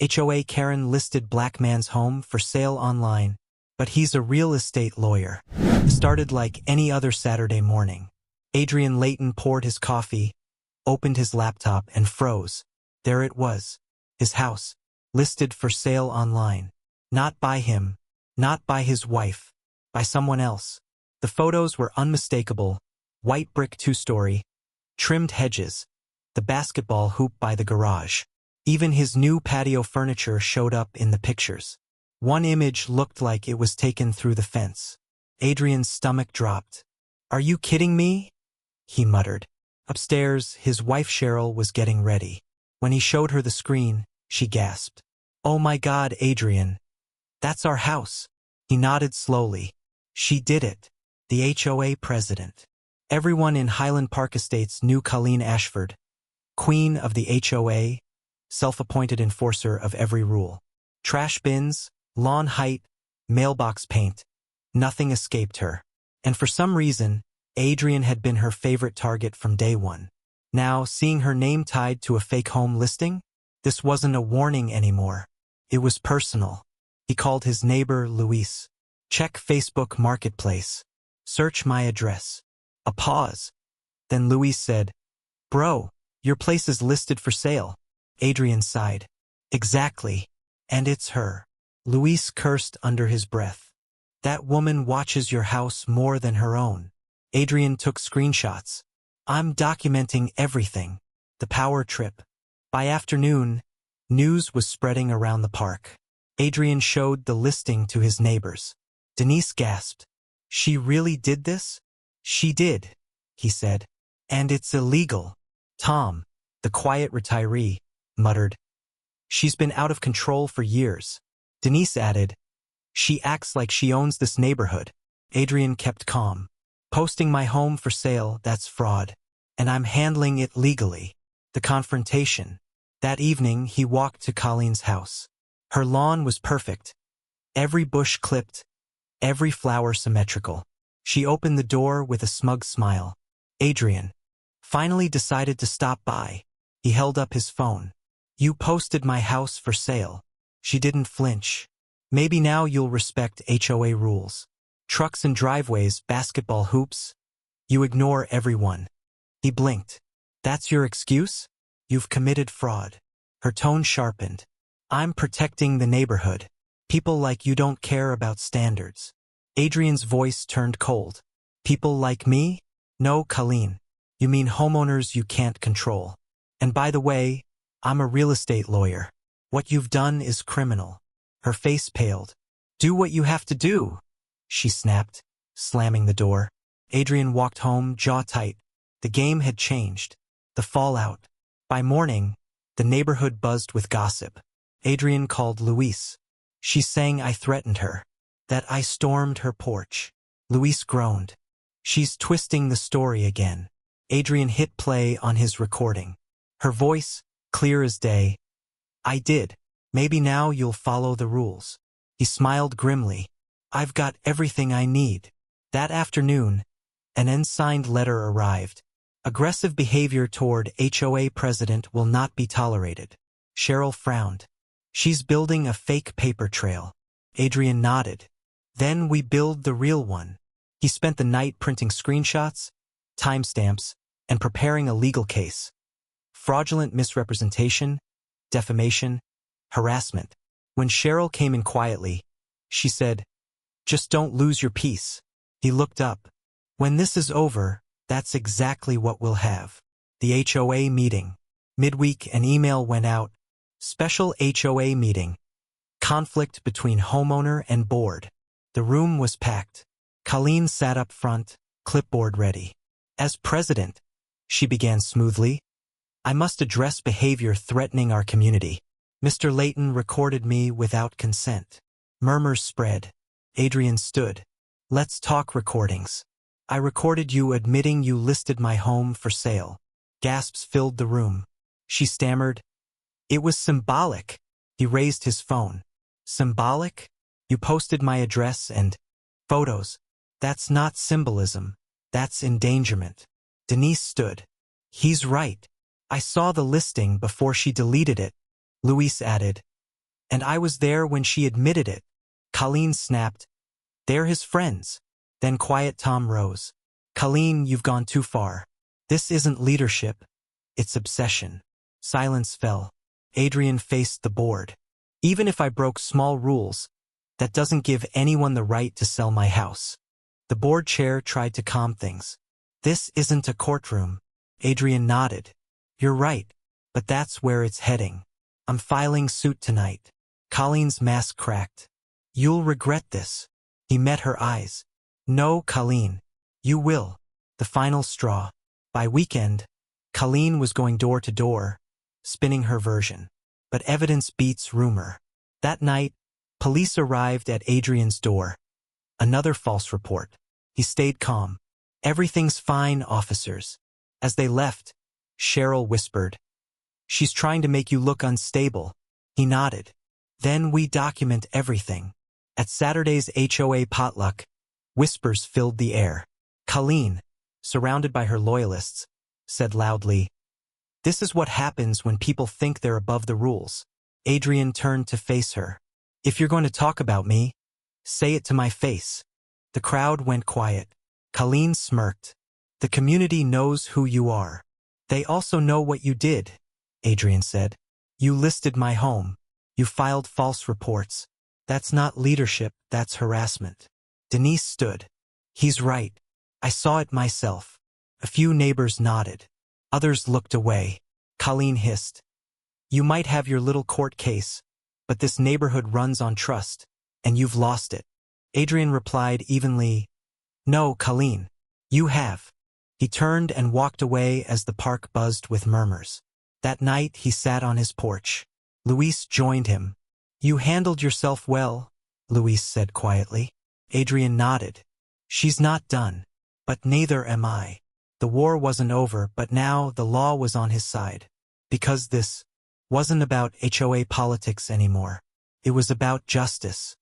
HOA Karen listed black man's home for sale online, but he's a real estate lawyer. It started like any other Saturday morning. Adrian Layton poured his coffee, opened his laptop, and froze. There it was. His house, listed for sale online. Not by him, not by his wife, by someone else. The photos were unmistakable. White brick two-story, trimmed hedges, the basketball hoop by the garage. Even his new patio furniture showed up in the pictures. One image looked like it was taken through the fence. Adrian's stomach dropped. "Are you kidding me?" he muttered. Upstairs, his wife Cheryl was getting ready. When he showed her the screen, she gasped. "Oh my God, Adrian. That's our house." He nodded slowly. She did it. The HOA president. Everyone in Highland Park Estates knew Colleen Ashford, queen of the HOA, self-appointed enforcer of every rule. Trash bins, lawn height, mailbox paint. Nothing escaped her. And for some reason, Adrian had been her favorite target from day one. Now, seeing her name tied to a fake home listing, this wasn't a warning anymore. It was personal. He called his neighbor Luis. "Check Facebook Marketplace. Search my address." A pause. Then Luis said, "Bro, your place is listed for sale." Adrian sighed. "Exactly. And it's her." Luis cursed under his breath. "That woman watches your house more than her own." Adrian took screenshots. "I'm documenting everything." The power trip. By afternoon, news was spreading around the park. Adrian showed the listing to his neighbors. Denise gasped. "She really did this?" "She did," he said. "And it's illegal." Tom, the quiet retiree, muttered. "She's been out of control for years." Denise added, "She acts like she owns this neighborhood." Adrian kept calm. "Posting my home for sale, that's fraud. And I'm handling it legally." The confrontation. That evening, he walked to Colleen's house. Her lawn was perfect. Every bush clipped, every flower symmetrical. She opened the door with a smug smile. Adrian finally decided to stop by. He held up his phone. "You posted my house for sale." She didn't flinch. "Maybe now you'll respect HOA rules. Trucks and driveways, basketball hoops. You ignore everyone." He blinked. "That's your excuse? You've committed fraud." Her tone sharpened. "I'm protecting the neighborhood. People like you don't care about standards." Adrian's voice turned cold. "People like me? No, Colleen. You mean homeowners you can't control. And by the way, I'm a real estate lawyer. What you've done is criminal." Her face paled. "Do what you have to do," she snapped, slamming the door. Adrian walked home, jaw tight. The game had changed. The fallout. By morning, the neighborhood buzzed with gossip. Adrian called Luis. "She's saying I threatened her. That I stormed her porch." Luis groaned. "She's twisting the story again." Adrian hit play on his recording. Her voice, clear as day. "I did. Maybe now you'll follow the rules." He smiled grimly. "I've got everything I need." That afternoon, an unsigned letter arrived. "Aggressive behavior toward HOA president will not be tolerated." Cheryl frowned. "She's building a fake paper trail." Adrian nodded. "Then we build the real one." He spent the night printing screenshots, timestamps, and preparing a legal case. Fraudulent misrepresentation, defamation, harassment. When Cheryl came in quietly, she said, "Just don't lose your peace." He looked up. "When this is over, that's exactly what we'll have." The HOA meeting. Midweek, an email went out. Special HOA meeting. Conflict between homeowner and board. The room was packed. Colleen sat up front, clipboard ready. "As president," she began smoothly, "I must address behavior threatening our community. Mr. Layton recorded me without consent." Murmurs spread. Adrian stood. "Let's talk recordings. I recorded you admitting you listed my home for sale." Gasps filled the room. She stammered, "It was symbolic." He raised his phone. "Symbolic? You posted my address and photos. That's not symbolism. That's endangerment." Denise stood. "He's right. I saw the listing before she deleted it." Luis added, And I was there when she admitted it. Colleen snapped. They're his friends. Then quiet Tom rose. Colleen, you've gone too far. This isn't leadership. It's obsession. Silence fell. Adrian faced the board. Even if I broke small rules, that doesn't give anyone the right to sell my house. The board chair tried to calm things. This isn't a courtroom. Adrian nodded. You're right, but that's where it's heading. I'm filing suit tonight. Colleen's mask cracked. You'll regret this. He met her eyes. No, Colleen. You will. The final straw. By weekend, Colleen was going door to door, spinning her version. But evidence beats rumor. That night, police arrived at Adrian's door. Another false report. He stayed calm. Everything's fine, officers. As they left, Cheryl whispered, She's trying to make you look unstable. He nodded. Then we document everything. At Saturday's HOA potluck, whispers filled the air. Colleen, surrounded by her loyalists, said loudly, This is what happens when people think they're above the rules. Adrian turned to face her. If you're going to talk about me, say it to my face. The crowd went quiet. Colleen smirked. The community knows who you are. They also know what you did, Adrian said. You listed my home. You filed false reports. That's not leadership, that's harassment. Denise stood. He's right. I saw it myself. A few neighbors nodded. Others looked away. Colleen hissed. You might have your little court case, but this neighborhood runs on trust, and you've lost it. Adrian replied evenly, No, Colleen. You have. He turned and walked away as the park buzzed with murmurs. That night he sat on his porch. Luis joined him. You handled yourself well, Luis said quietly. Adrian nodded. She's not done. But neither am I. The war wasn't over, but now the law was on his side. Because this wasn't about HOA politics anymore. It was about justice.